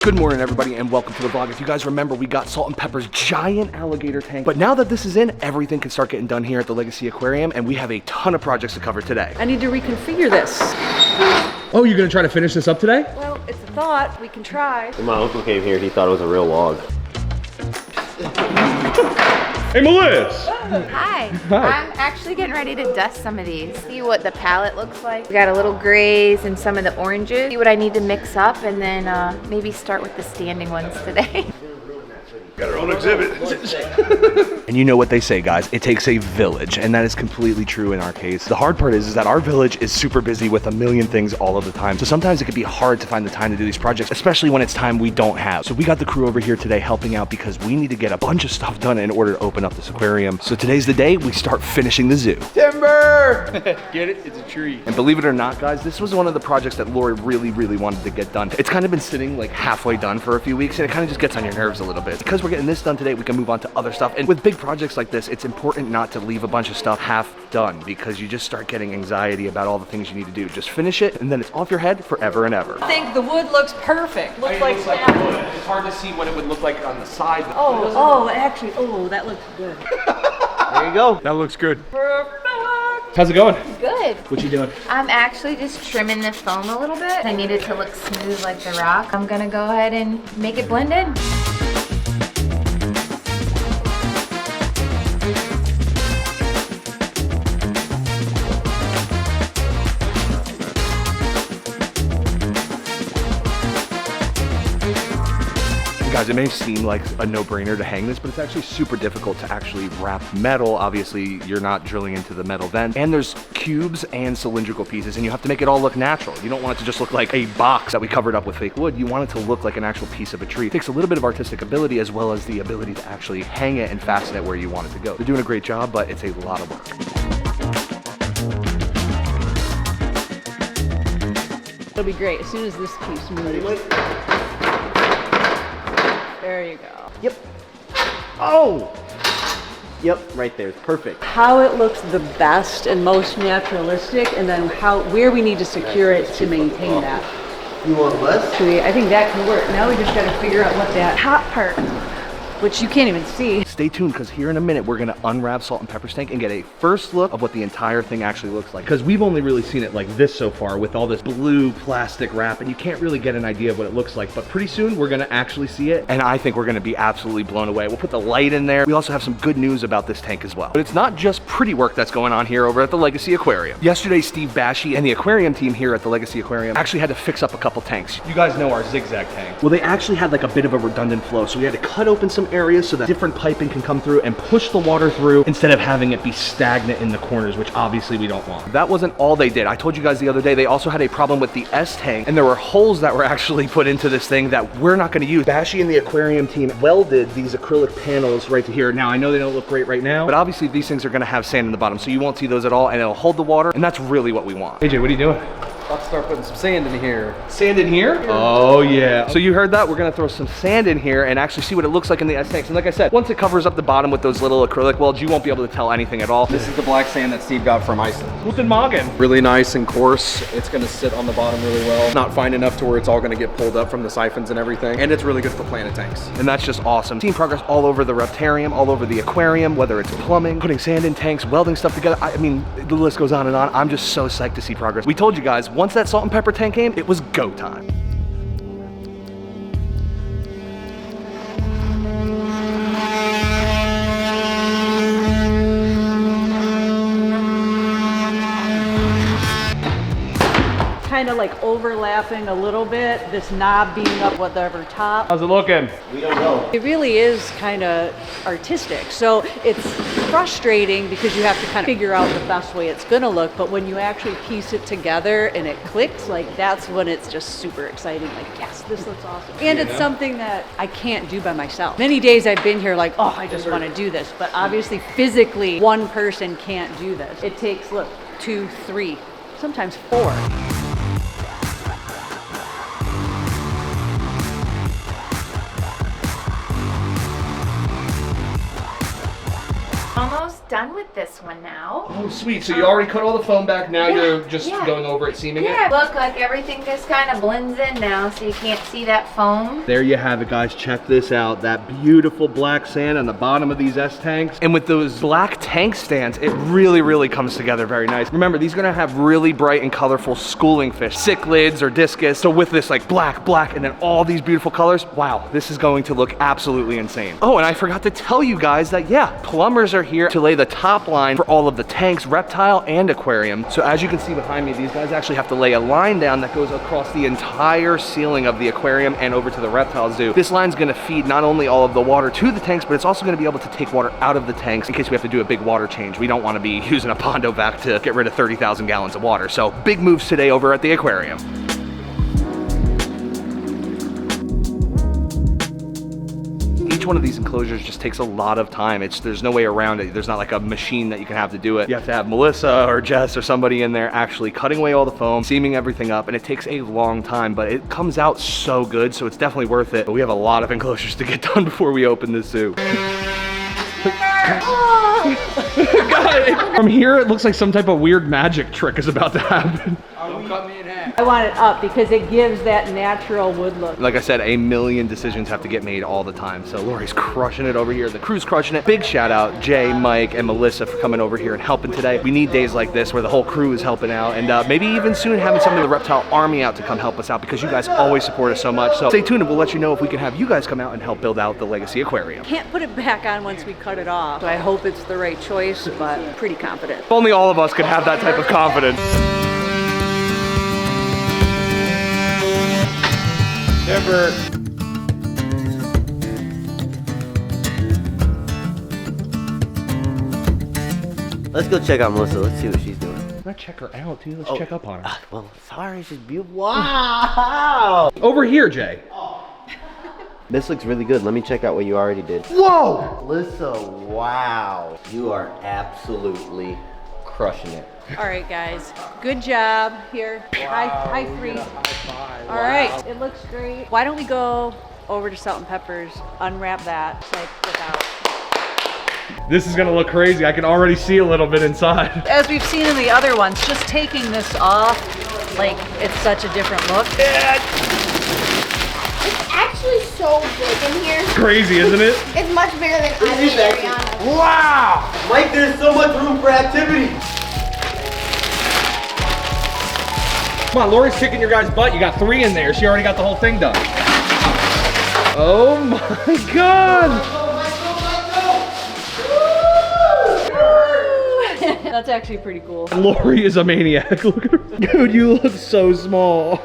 Good morning, everybody, and welcome to the vlog. If you guys remember, we got Salt and Pepper's giant alligator tank. But now that this is in, everything can start getting done here at the Legacy Aquarium, and we have a ton of projects to cover today. I need to reconfigure this. Oh, you're gonna try to finish this up today? Well, it's a thought. We can try. When my uncle came here, he thought it was a real log. Hey, Melissa! Hi. Hi. I'm actually getting ready to dust some of these. See what the palette looks like. We got a little grays and some of the oranges. See what I need to mix up and then maybe start with the standing ones today. Got our own exhibit. And you know what they say, guys, it takes a village, and that is completely true in our case. The hard part is that our village is super busy with a million things all of the time. So sometimes it can be hard to find the time to do these projects, especially when it's time we don't have. So we got the crew over here today helping out because we need to get a bunch of stuff done in order to open up this aquarium. So today's the day we start finishing the zoo. Timber! Get it? It's a tree. And believe it or not, guys, this was one of the projects that Lori really wanted to get done. It's kind of been sitting like halfway done for a few weeks, and it kind of just gets on your nerves a little bit. Because we're getting this done today, we can move on to other stuff. And with big projects like this, it's important not to leave a bunch of stuff half done because you just start getting anxiety about all the things you need to do. Just finish it, and then it's off your head forever and ever. I think the wood looks perfect. Looks like wood. It's hard to see what it would look like on the side. Actually, that looks good. There you go. That looks good. Perfect. How's it going? Good. What you doing? I'm actually just trimming the foam a little bit. I need it to look smooth like the rock. I'm gonna go ahead and make it blend in. Guys, it may seem like a no-brainer to hang this, but it's actually super difficult to actually wrap metal. Obviously, you're not drilling into the metal vent. And there's cubes and cylindrical pieces, and you have to make it all look natural. You don't want it to just look like a box that we covered up with fake wood. You want it to look like an actual piece of a tree. It takes a little bit of artistic ability as well as the ability to actually hang it and fasten it where you want it to go. They're doing a great job, but it's a lot of work. It'll be great as soon as this piece moves. There you go. Yep. Oh! Yep, right there. It's perfect. How it looks the best and most naturalistic, and then where we need to secure it to maintain that. You want less? Actually, I think that can work. Now we just gotta figure out what that top part, which you can't even see. Stay tuned, because here in a minute, we're gonna unwrap Salt and Pepper's tank and get a first look of what the entire thing actually looks like. Because we've only really seen it like this so far with all this blue plastic wrap, and you can't really get an idea of what it looks like. But pretty soon, we're gonna actually see it, and I think we're gonna be absolutely blown away. We'll put the light in there. We also have some good news about this tank as well. But it's not just pretty work that's going on here over at the Legacy Aquarium. Yesterday, Steve Bashy and the aquarium team here at the Legacy Aquarium actually had to fix up a couple tanks. You guys know our zigzag tank. Well, they actually had like a bit of a redundant flow, so we had to cut open some areas so that different piping can come through and push the water through instead of having it be stagnant in the corners, which obviously we don't want. That wasn't all they did. I told you guys the other day, they also had a problem with the S tank, and there were holes that were actually put into this thing that we're not gonna use. Bashy and the aquarium team welded these acrylic panels right to here. Now, I know they don't look great right now, but obviously these things are gonna have sand in the bottom, so you won't see those at all, and it'll hold the water, and that's really what we want. AJ, what are you doing? About to start putting some sand in here. Sand in here? Oh yeah. So you heard that? We're gonna throw some sand in here and actually see what it looks like in the S tanks. And like I said, once it covers up the bottom with those little acrylic welds, you won't be able to tell anything at all. This is the black sand that Steve got from Iceland. Guten Morgen. Really nice and coarse. It's gonna sit on the bottom really well. Not fine enough to where it's all gonna get pulled up from the siphons and everything. And it's really good for planet tanks. And that's just awesome. Seeing progress all over the Reptarium, all over the aquarium, whether it's plumbing, putting sand in tanks, welding stuff together. I mean, the list goes on and on. I'm just so psyched to see progress. We told you guys, once that Salt and Pepper tank came, it was go time. Kind of like overlapping a little bit, this knob being up whatever top. How's it looking? We don't know. It really is kind of artistic. So it's frustrating because you have to kind of figure out the best way it's gonna look, but when you actually piece it together and it clicks, like that's when it's just super exciting. Like, yes, this looks awesome. And it's something that I can't do by myself. Many days I've been here like, oh, I just want to do this. But obviously physically, one person can't do this. It takes, look, 2, 3, sometimes 4. Almost done with this one now. Oh, sweet. So you already cut all the foam back. Now you're just going over it, seaming Yeah, it? look, like everything just kind of blends in now, so you can't see that foam. There you have it, guys. Check this out. That beautiful black sand on the bottom of these S tanks. And with those black tank stands, it really, really comes together very nice. Remember, these are gonna have really bright and colorful schooling fish, cichlids or discus. So with this like black, and then all these beautiful colors, wow, this is going to look absolutely insane. Oh, and I forgot to tell you guys that, yeah, plumbers are here to lay the top line for all of the tanks, reptile and aquarium. So as you can see behind me, these guys actually have to lay a line down that goes across the entire ceiling of the aquarium and over to the reptile zoo. This line's gonna feed not only all of the water to the tanks, but it's also gonna be able to take water out of the tanks in case we have to do a big water change. We don't wanna be using a Pondo vac to get rid of 30,000 gallons of water. So big moves today over at the aquarium. Each one of these enclosures just takes a lot of time. There's no way around it. There's not like a machine that you can have to do it. You have to have Melissa or Jess or somebody in there actually cutting away all the foam, seaming everything up, and it takes a long time, but it comes out so good, so it's definitely worth it. But we have a lot of enclosures to get done before we open this zoo. God, from here it looks like some type of weird magic trick is about to happen. Don't cut me in half. I want it up because it gives that natural wood look. Like I said, a million decisions have to get made all the time. So Lori's crushing it over here. The crew's crushing it. Big shout out Jay, Mike, and Melissa for coming over here and helping today. We need days like this where the whole crew is helping out, and maybe even soon having some of the reptile army out to come help us out because you guys always support us so much. So stay tuned and we'll let you know if we can have you guys come out and help build out the Legacy Aquarium. Can't put it back on once we cut it off. So I hope it's the right choice, but pretty confident. If only all of us could have that type of confidence. Never. Let's go check out Melissa. Let's see what she's doing. Let's check her out, dude. Let's check up on her. Well, sorry, she's beautiful. Wow! Over here, Jay. This looks really good. Let me check out what you already did. Whoa! Melissa, wow. You are absolutely crushing it. All right, guys. Good job here. High three. All right, it looks great. Why don't we go over to Salt and Peppers, unwrap that, like without. This is gonna look crazy. I can already see a little bit inside. As we've seen in the other ones, just taking this off, like it's such a different look. It's actually so big in here. Crazy, isn't it? It's much bigger than I is made actually. Ariana. Wow! Mike, there's so much room for activity. Come on, Lori's kicking your guys' butt. You got 3 in there. She already got the whole thing done. Oh my God! That's actually pretty cool. Lori is a maniac. Look at her. Dude, you look so small.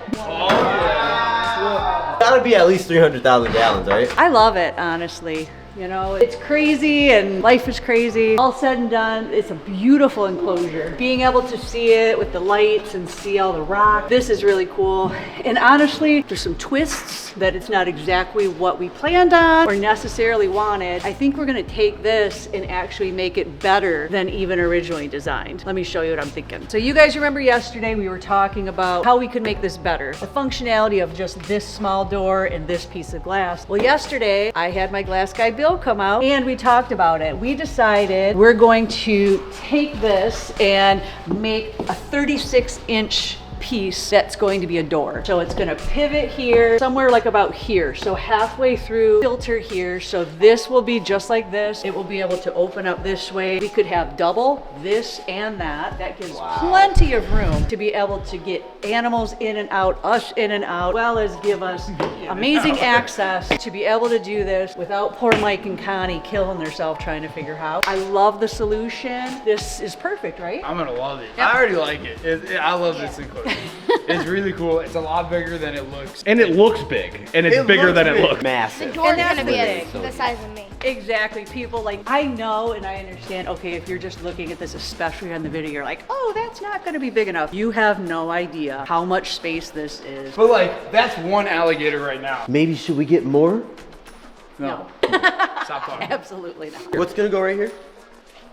Gotta be at least 300,000 gallons, right? I love it, honestly. You know, it's crazy and life is crazy. All said and done, it's a beautiful enclosure. Being able to see it with the lights and see all the rock, this is really cool. And honestly, there's some twists that it's not exactly what we planned on or necessarily wanted. I think we're gonna take this and actually make it better than even originally designed. Let me show you what I'm thinking. So you guys remember yesterday we were talking about how we could make this better. The functionality of just this small door and this piece of glass. Well, yesterday I had my glass guy Bill come out and we talked about it. We decided we're going to take this and make a 36-inch piece that's going to be a door. So it's going to pivot here, somewhere like about here. So halfway through, filter here. So this will be just like this. It will be able to open up this way. We could have double this and that. That gives plenty of room to be able to get animals in and out, us in and out, as well as give us amazing access to be able to do this without poor Mike and Connie killing themselves trying to figure out. I love the solution. This is perfect, right? I'm gonna love it. I already like it. I love this enclosure. It's really cool. It's a lot bigger than it looks. And it looks big. And it's bigger than it looks. The Massive. door's And that's gonna be the the size of me. Exactly. People like, I know and I understand, okay, if you're just looking at this, especially on the video, you're like, oh, that's not going to be big enough. You have no idea how much space this is. But like, that's one alligator right now. Maybe should we get more? No. Stop talking. Absolutely not. What's gonna go right here?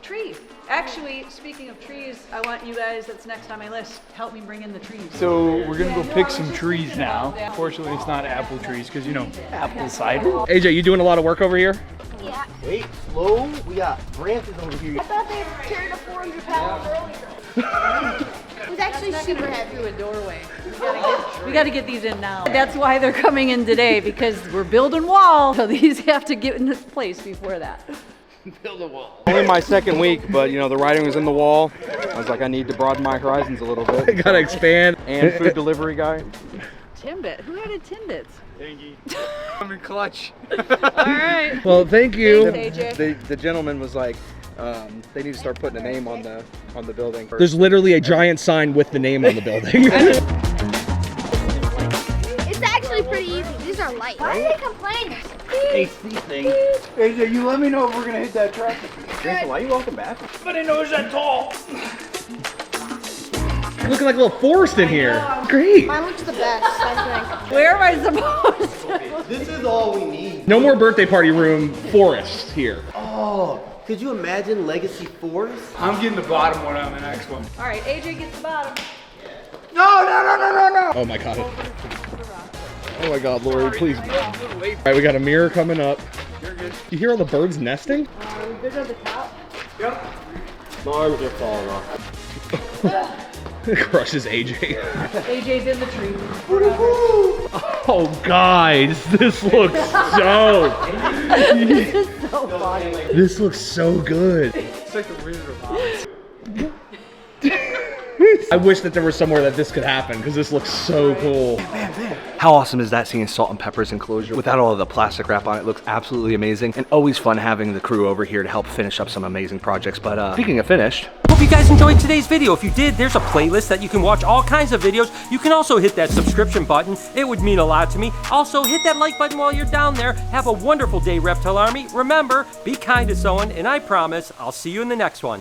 Tree. Actually, speaking of trees, I want you guys, that's next on my list, help me bring in the trees. So we're gonna go pick some trees now. Fortunately, it's not apple trees because you know, apple cider. AJ, you doing a lot of work over here? Yeah. Wait, slow. We got branches over here. I thought they were carrying a 400 pounds earlier. It was actually super heavy. Through a doorway. We got to get these in now. That's why they're coming in today, because we're building walls. So these have to get in place before that. Only my second week, but you know, the writing was in the wall. I was like, I need to broaden my horizons a little bit. Gotta expand. And food delivery guy. Timbit. Who added Timbits? I'm in clutch. All right. Well, thank you. Thanks, AJ. The gentleman was like, they need to start putting a name on the building. There's literally a giant sign with the name on the building. It's actually pretty easy. These are light. Why are they complaining? AC thing. AJ, you let me know if we're gonna hit that track. Grayson, why are you walking backwards? Looking like a little forest in here. Great. Mine looks the best, I think. Where am I supposed to? This is all we need. No more birthday party room forest here. Oh, could you imagine Legacy Forest? I'm getting the bottom one on the next one. All right, AJ gets the bottom. Oh my god. Oh my god, Lori, please. All right, we got a mirror coming up. You hear all the birds nesting? We good on the top? My arms are falling off. Crushes AJ. AJ's in the tree. Oh guys, this looks so. This is so funny. This looks so good. It's like the Wizard of Oz. I wish that there was somewhere that this could happen because this looks so cool. How awesome is that seeing Salt and Pepper's enclosure without all of the plastic wrap on it? Looks absolutely amazing, and always fun having the crew over here to help finish up some amazing projects. But speaking of finished, Hope you guys enjoyed today's video. If you did, there's a playlist that you can watch all kinds of videos. You can also hit that subscription button. It would mean a lot to me. Also, hit that like button while you're down there. Have a wonderful day, Reptile Army. Remember, be kind to someone, and I promise I'll see you in the next one.